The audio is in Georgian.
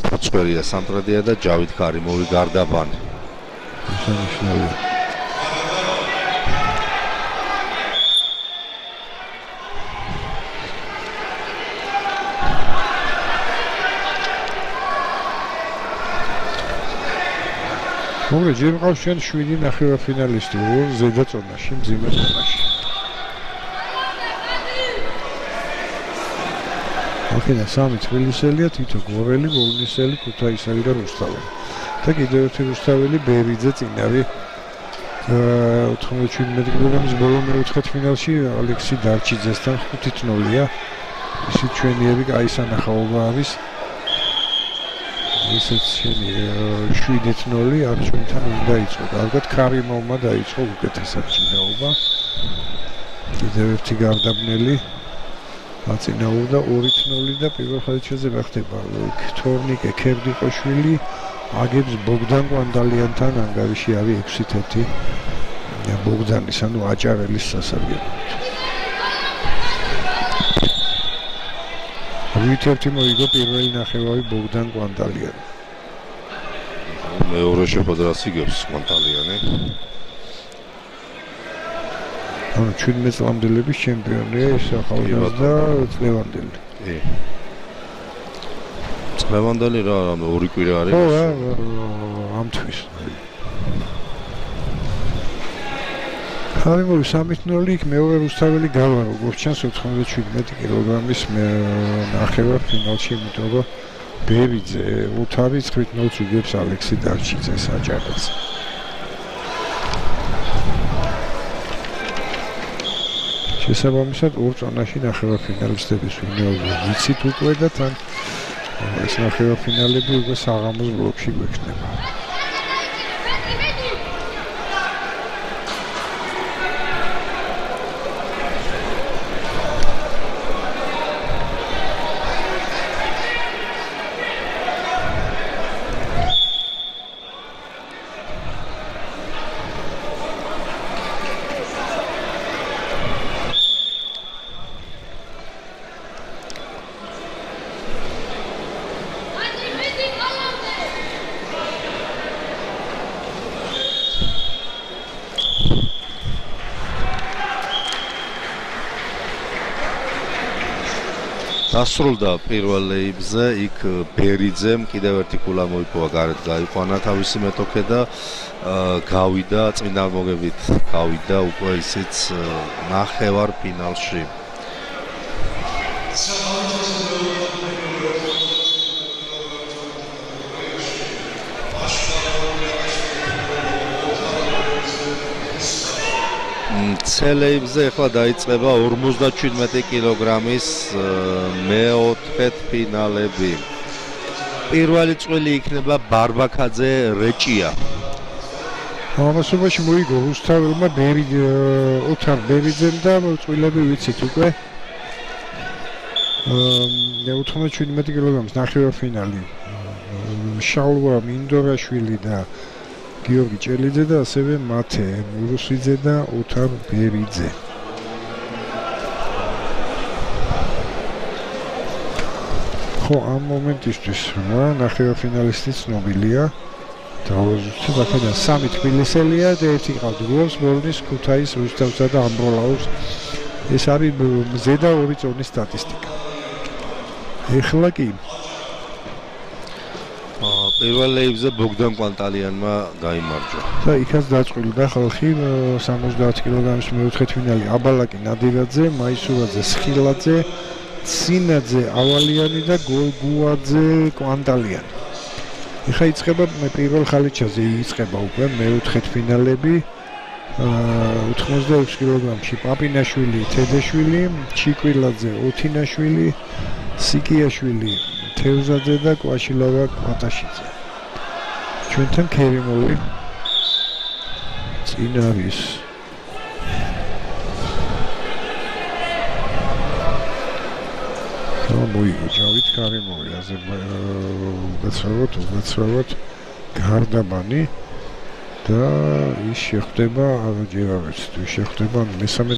ფოცხვერია სამტრედია და ჯავით ქარიმოვი გარდაბანი. შესანიშნავია. მოგე ჯერ მყავს ჩვენ 7 ნახევარფინალისტი ორ ზედა წონაში, მძიმე წონაში. აქედან 3 თბილისელია, თითო გორელი, ბოლნისელი, ქუთაისელი და რუსთაველი. და კიდევ ერთი რუსთაველი ბერიძე წინავი 97 კილოგრამის ბოლო მეოთხე ფინალში ალექსი დარჩიძესთან 5-0-ია. ისიც ჩვენიები კაი სანახაობა არის. ისიც შენი 7-0 აქ ჩვენთან უნდა იყოს. კარგად ქარიმოვმა დაიწყო უკეთესად ჭიდაობა. კიდევ ერთი გარდაბნელი აწინაურდა 2-0 და პირველ ხალხზე ხდება თორნიკე ქერდიყოშვილი აგებს ბოგდან კვანდალიანთან ანგარიში არის 6-1 ბოგდანის ანუ აჭარელის სასარგებლოდ. 8-1 მოიგო პირველი ნახევარი ბოგდან კვანდალიანი. მეორე შეხვედრას იგებს კვანდალიანი. ანუ 17 წლამდელების ჩემპიონია ეს ახალგაზრდა წლევანდელი. კი. წლევანდელი რა, ორი კვირა არის. ხო, ამ თვის. ქარიმოვი 3-0 იქ მეორე რუსთაველი გავა როგორც ჩანს 97 კილოგრამის ნახევარ ფინალში იმიტოვა ბერიძე ოთარი 9-0 უგებს ალექსი დარჩიძეს აჭარელს. შესაბამისად ორ წონაში ნახევარფინალისტების ვინაობა ვიცით უკვე და თან ეს ნახევარფინალები უკვე საღამოს ბლოკში გვექნება. დასრულდა პირველ ლეიბზე, იქ ბერიძემ კიდევ ერთი კულა მოიპოვა, გარეთ გაიყვანა თავისი მეტოქე და გავიდა წინამორბედით, გავიდა უკვე ისიც ნახევარ ფინალში. ცელეიბზე ახლა დაიწყება 57 კილოგრამის მეოთხე ფინალები. პირველი წვილი იქნება ბარბაქაძე რეჭია. ამასობაში მოიგო რუსთაველმა ოთარ ბერიძემ და წვილები ვიცით უკვე. 97 კილოგრამის ნახევარფინალი. შალვა მინდორაშვილი და გიორგი ჭელიძე და ასევე მათე მურუსიძე და ოთარ ბერიძე. ხო, ამ მომენტისთვის რა ნახევარფინალისტი ცნობილია. დავაზუსტებ აქედან 3 თბილისელია და ერთი ყავთ გულს ბორნის ქუთაის რუსთავსა და ამბროლაუს. ეს არის ზედა 2 წონის სტატისტიკა. ეხლა კი პირველ ლეიბზე ბოგდან კვანტალიანმა გაიმარჯვა. და იქაც დაწყვილდა ხალხი 70 კილოგრამის მეოთხე ფინალი აბალაკი ნადირაძე, მაისურაძე, სხილაძე, ცინაძე, ავალიანი და გოგუაძე კვანტალიანი. ეხლა იწყება პირველ ხალიჩაზე იწყება უკვე მეოთხე ფინალები 86 კილოგრამში პაპინაშვილი, თედეშვილი, ჩიკვილაძე, ოთინაშვილი, სიკიაშვილი, თევზაძე და კვაშილავა კვატაშიძე. ჩვენთან ქერიმოვი წინ არის. მოიგო ჯავით ქარიმოვი უგაცრავად გარდაბანი და ის შეხვდება ჯერ არ ვიცით, ის შეხვდება მესამე